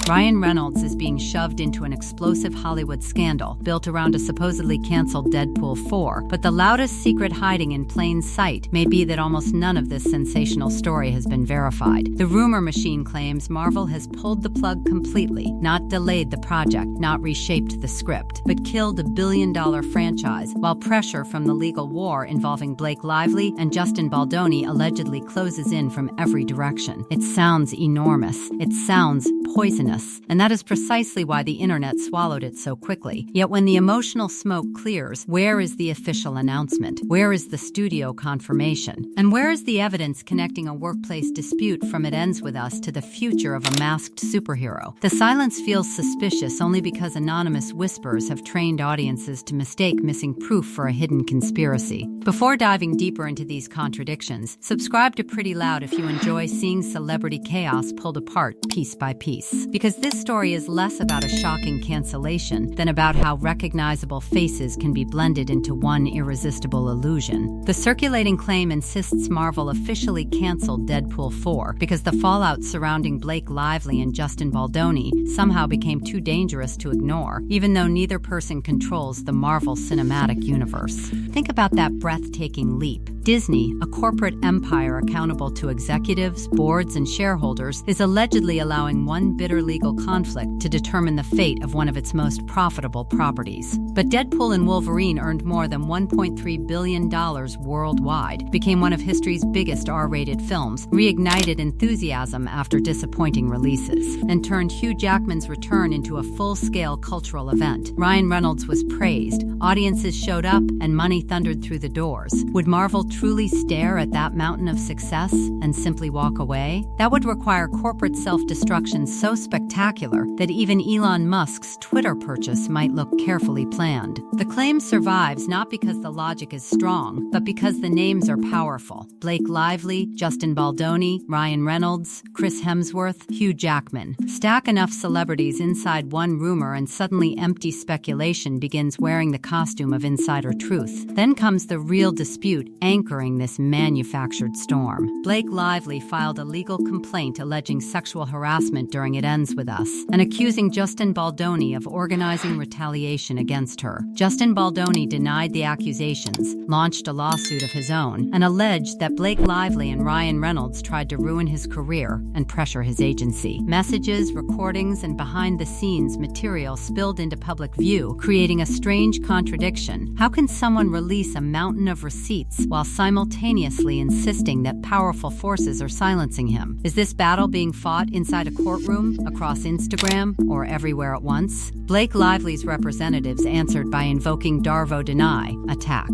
Ryan Reynolds is being shoved into an explosive Hollywood scandal built around a supposedly canceled Deadpool 4, but the loudest secret hiding in plain sight may be that almost none of this sensational story has been verified. The rumor machine claims Marvel has pulled the plug completely, not delayed the project, not reshaped the script, but killed $1 billion franchise, while pressure from the legal war involving Blake Lively and Justin Baldoni allegedly closes in from every direction. It sounds enormous. It sounds poisonous. And that is precisely why the internet swallowed it so quickly. Yet when the emotional smoke clears, where is the official announcement? Where is the studio confirmation? And where is the evidence connecting a workplace dispute from It Ends With Us to the future of a masked superhero? The silence feels suspicious only because anonymous whispers have trained audiences to mistake missing proof for a hidden conspiracy. Before diving deeper into these contradictions, subscribe to Pretty Loud if you enjoy seeing celebrity chaos pulled apart piece by piece. Because this story is less about a shocking cancellation than about how recognizable faces can be blended into one irresistible illusion. The circulating claim insists Marvel officially canceled Deadpool 4 because the fallout surrounding Blake Lively and Justin Baldoni somehow became too dangerous to ignore, even though neither person controls the Marvel Cinematic Universe. Think about that breathtaking leap. Disney, a corporate empire accountable to executives, boards, and shareholders, is allegedly allowing one bitter legal conflict to determine the fate of one of its most profitable properties. But Deadpool and Wolverine earned more than $1.3 billion worldwide, became one of history's biggest R-rated films, reignited enthusiasm after disappointing releases, and turned Hugh Jackman's return into a full-scale cultural event. Ryan Reynolds was praised, audiences showed up, and money thundered through the doors. Would Marvel truly stare at that mountain of success and simply walk away? That would require corporate self-destruction so spectacular that even Elon Musk's Twitter purchase might look carefully planned. The claim survives not because the logic is strong, but because the names are powerful. Blake Lively, Justin Baldoni, Ryan Reynolds, Chris Hemsworth, Hugh Jackman. Stack enough celebrities inside one rumor and suddenly empty speculation begins wearing the costume of insider truth. Then comes the real dispute anchoring this manufactured storm. Blake Lively filed a legal complaint alleging sexual harassment during It Ends With Us and accusing Justin Baldoni of organizing retaliation against her. Justin Baldoni denied the accusations, launched a lawsuit of his own, and alleged that Blake Lively and Ryan Reynolds tried to ruin his career and pressure his agency. Messages, recordings, and behind-the-scenes material spilled into public view, creating a strange contradiction. How can someone release a mountain of receipts while simultaneously insisting that powerful forces are silencing him? Is this battle being fought inside a courtroom, across Instagram, or everywhere at once? Blake Lively's representatives answered by invoking Darvo Deny, attack.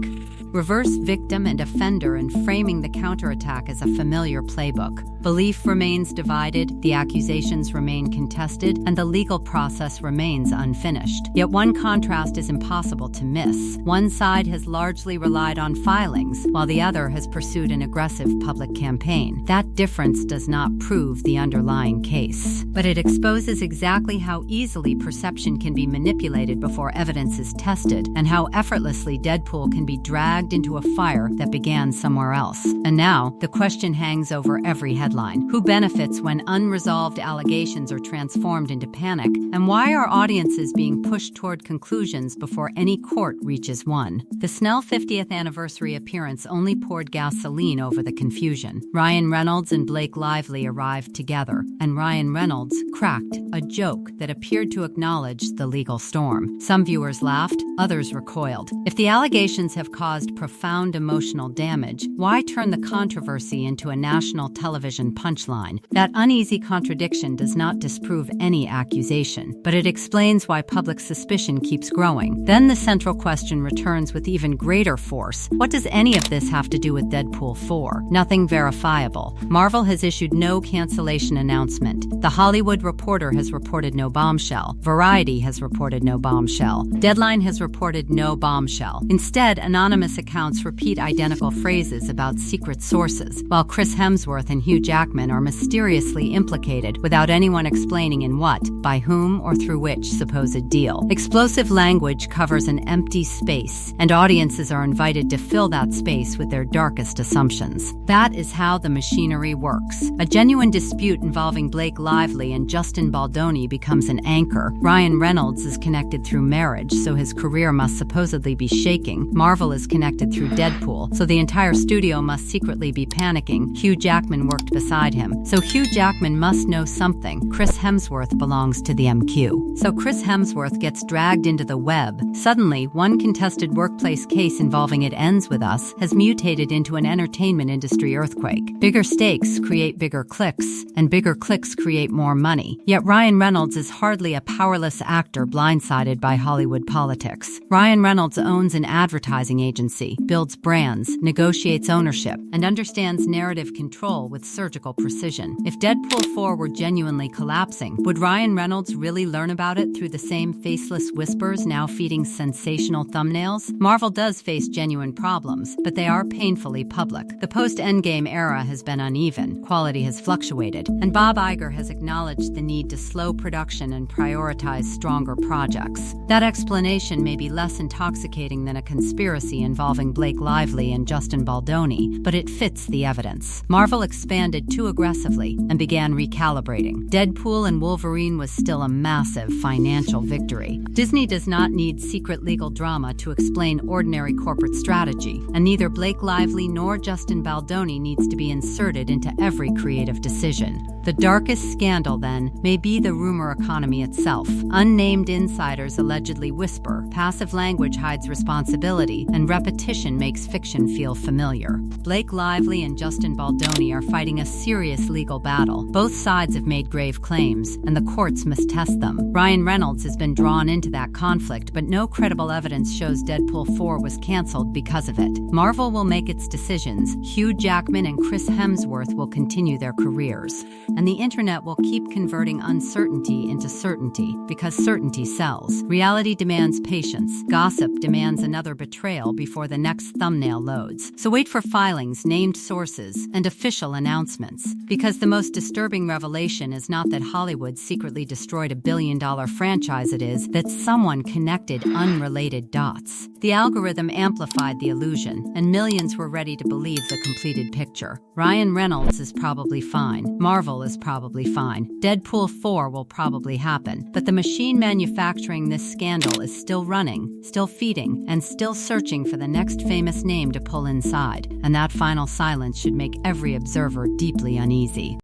Reverse victim and offender and framing the counterattack as a familiar playbook. Belief remains divided, the accusations remain contested, and the legal process remains unfinished. Yet one contrast is impossible to miss. One side has largely relied on filings, while the other has pursued an aggressive public campaign. That difference does not prove the underlying case, but it exposes exactly how easily perception can be manipulated before evidence is tested, and how effortlessly Deadpool can be dragged into a fire that began somewhere else. And now, the question hangs over every headline. Who benefits when unresolved allegations are transformed into panic? And why are audiences being pushed toward conclusions before any court reaches one? The Snell 50th anniversary appearance only poured gasoline over the confusion. Ryan Reynolds and Blake Lively arrived together, and Ryan Reynolds cracked a joke that appeared to acknowledge the legal storm. Some viewers laughed, others recoiled. If the allegations have caused profound emotional damage, why turn the controversy into a national television punchline? That uneasy contradiction does not disprove any accusation, but it explains why public suspicion keeps growing. Then the central question returns with even greater force. What does any of this have to do with Deadpool 4? Nothing verifiable. Marvel has issued no cancellation announcement. The Hollywood Reporter has reported no bombshell. Variety has reported no bombshell. Deadline has reported no bombshell. Instead, anonymous accounts repeat identical phrases about secret sources, while Chris Hemsworth and Hugh Jackman are mysteriously implicated without anyone explaining in what, by whom, or through which supposed deal. Explosive language covers an empty space, and audiences are invited to fill that space with their darkest assumptions. That is how the machinery works. A genuine dispute involving Blake Lively and Justin Baldoni becomes an anchor. Ryan Reynolds is connected through marriage, so his career must supposedly be shaking. Marvel is connected through Deadpool, so the entire studio must secretly be panicking. Hugh Jackman worked beside him, so Hugh Jackman must know something. Chris Hemsworth belongs to the MQ, so Chris Hemsworth gets dragged into the web. Suddenly, one contested workplace case involving It Ends With Us has mutated into an entertainment industry earthquake. Bigger stakes create bigger clicks, and bigger clicks create more money. Yet Ryan Reynolds is hardly a powerless actor blindsided by Hollywood politics. Ryan Reynolds owns an advertising agency, builds brands, negotiates ownership, and understands narrative control with surgical precision. If Deadpool 4 were genuinely collapsing, would Ryan Reynolds really learn about it through the same faceless whispers now feeding sensational thumbnails? Marvel does face genuine problems, but they are painfully public. The post-Endgame era has been uneven, quality has fluctuated, and Bob Iger has acknowledged the need to slow production and prioritize stronger projects. That explanation may be less intoxicating than a conspiracy involving Blake Lively and Justin Baldoni, but it fits the evidence. Marvel expanded too aggressively and began recalibrating. Deadpool and Wolverine was still a massive financial victory. Disney does not need secret legal drama to explain ordinary corporate strategy, and neither Blake Lively nor Justin Baldoni needs to be inserted into every creative decision. The darkest scandal, then, may be the rumor economy itself. Unnamed insiders allegedly whisper, passive language hides responsibility, and repetition makes fiction feel familiar. Blake Lively and Justin Baldoni are fighting a serious legal battle. Both sides have made grave claims, and the courts must test them. Ryan Reynolds has been drawn into that conflict, but no credible evidence shows Deadpool 4 was canceled because of it. Marvel will make its decisions. Hugh Jackman and Chris Hemsworth will continue their careers. And the internet will keep converting uncertainty into certainty, because certainty sells. Reality demands patience. Gossip demands another betrayal before the next thumbnail loads. So wait for filings, named sources, and official announcements. Because the most disturbing revelation is not that Hollywood secretly destroyed a billion-dollar franchise, it is that someone connected unrelated dots. The algorithm amplified the illusion, and millions were ready to believe the completed picture. Ryan Reynolds is probably fine. Marvel is probably fine. Deadpool 4 will probably happen. But the machine manufacturing this scandal is still running, still feeding, and still searching for the next famous name to pull inside. And that final silence should make every observer deeply uneasy.